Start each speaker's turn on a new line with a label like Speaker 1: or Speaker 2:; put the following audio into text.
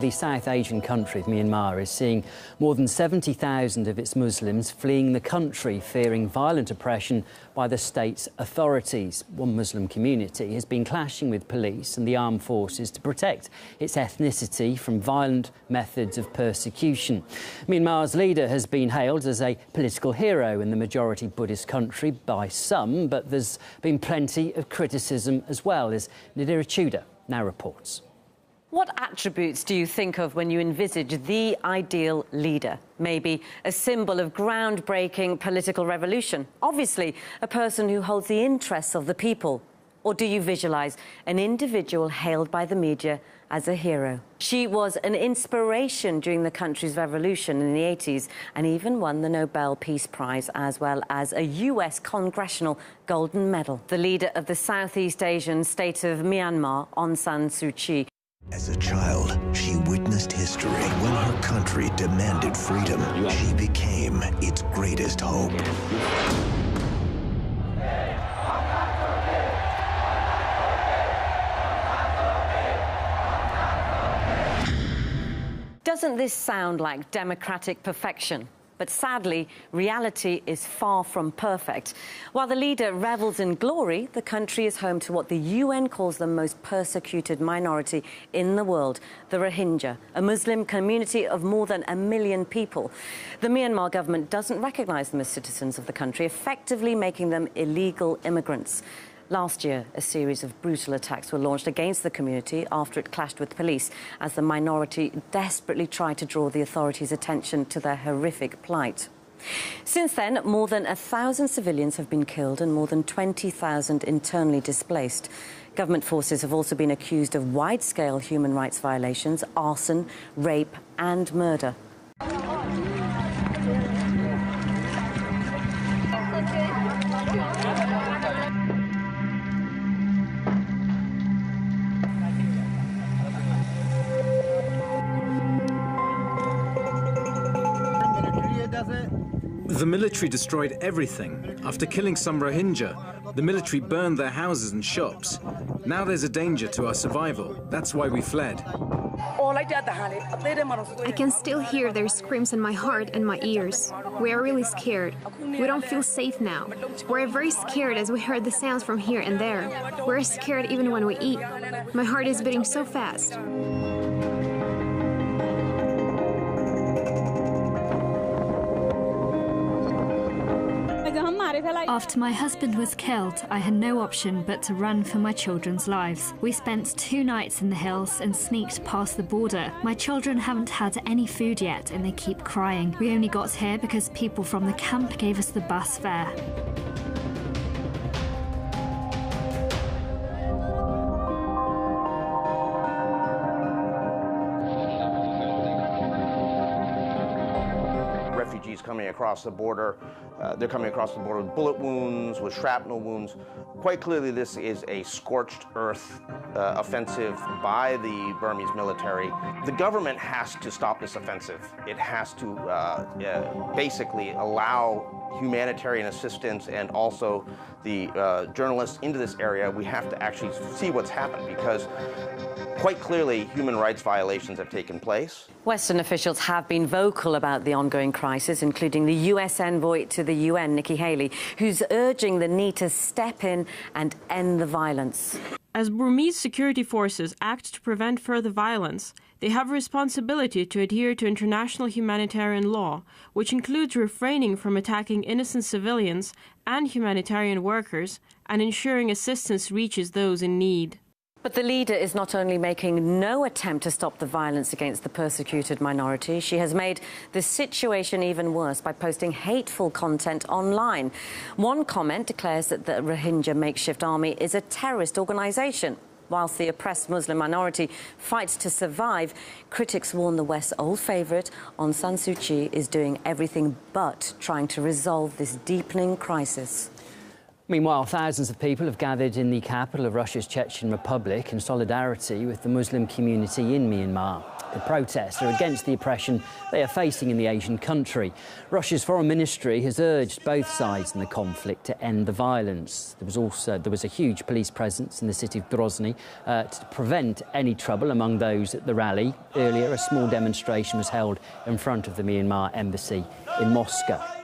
Speaker 1: The South Asian country of Myanmar is seeing more than 70,000 of its Muslims fleeing the country, fearing violent oppression by the state's authorities. One Muslim community has been clashing with police and the armed forces to protect its ethnicity from violent methods of persecution. Myanmar's leader has been hailed as a political hero in the majority Buddhist country by some, but there's been plenty of criticism as well, as Nadira Chuda now reports.
Speaker 2: What attributes do you think of when you envisage the ideal leader? Maybe a symbol of groundbreaking political revolution? Obviously, a person who holds the interests of the people. Or do you visualise an individual hailed by the media as a hero? She was an inspiration during the country's revolution in the 80s and even won the Nobel Peace Prize, as well as a US Congressional Golden Medal. The leader of the Southeast Asian state of Myanmar, Aung San Suu Kyi.
Speaker 3: As a child, she witnessed history. When her country demanded freedom, she became its greatest hope.
Speaker 2: Doesn't this sound like democratic perfection? But sadly, reality is far from perfect. While the leader revels in glory, the country is home to what the UN calls the most persecuted minority in the world, the Rohingya, a Muslim community of more than 1 million people. The Myanmar government doesn't recognise them as citizens of the country, effectively making them illegal immigrants. Last year, a series of brutal attacks were launched against the community after it clashed with police, as the minority desperately tried to draw the authorities' attention to their horrific plight. Since then, more than 1,000 civilians have been killed and more than 20,000 internally displaced. Government forces have also been accused of wide-scale human rights violations, arson, rape and murder.
Speaker 4: The military destroyed everything. After killing some Rohingya, the military burned their houses and shops. Now there's a danger to our survival. That's why we fled.
Speaker 5: I can still hear their screams in my heart and my ears. We are really scared. We don't feel safe now. We're very scared as we heard the sounds from here and there. We're scared even when we eat. My heart is beating so fast.
Speaker 6: After my husband was killed, I had no option but to run for my children's lives. We spent 2 nights in the hills and sneaked past the border. My children haven't had any food yet and they keep crying. We only got here because people from the camp gave us the bus fare.
Speaker 7: Refugees coming across the border, they're coming across the border with bullet wounds, with shrapnel wounds. Quite clearly, this is a scorched earth offensive by the Burmese military. The government has to stop this offensive. It has to basically allow humanitarian assistance and also the journalists into this area. We have to actually see what's happened, because quite clearly, human rights violations have taken place.
Speaker 2: Western officials have been vocal about the ongoing crisis, including the US envoy to the UN, Nikki Haley, who's urging the need to step in and end the violence.
Speaker 8: As Burmese security forces act to prevent further violence, they have a responsibility to adhere to international humanitarian law, which includes refraining from attacking innocent civilians and humanitarian workers and ensuring assistance reaches those in need.
Speaker 2: But the leader is not only making no attempt to stop the violence against the persecuted minority, she has made the situation even worse by posting hateful content online. One comment declares that the Rohingya makeshift army is a terrorist organisation. Whilst the oppressed Muslim minority fights to survive, critics warn the West's old favourite, Aung San Suu Kyi, is doing everything but trying to resolve this deepening crisis.
Speaker 1: Meanwhile, thousands of people have gathered in the capital of Russia's Chechen Republic in solidarity with the Muslim community in Myanmar. The protests are against the oppression they are facing in the Asian country. Russia's foreign ministry has urged both sides in the conflict to end the violence. There was a huge police presence in the city of Grozny to prevent any trouble among those at the rally. Earlier, a small demonstration was held in front of the Myanmar embassy in Moscow.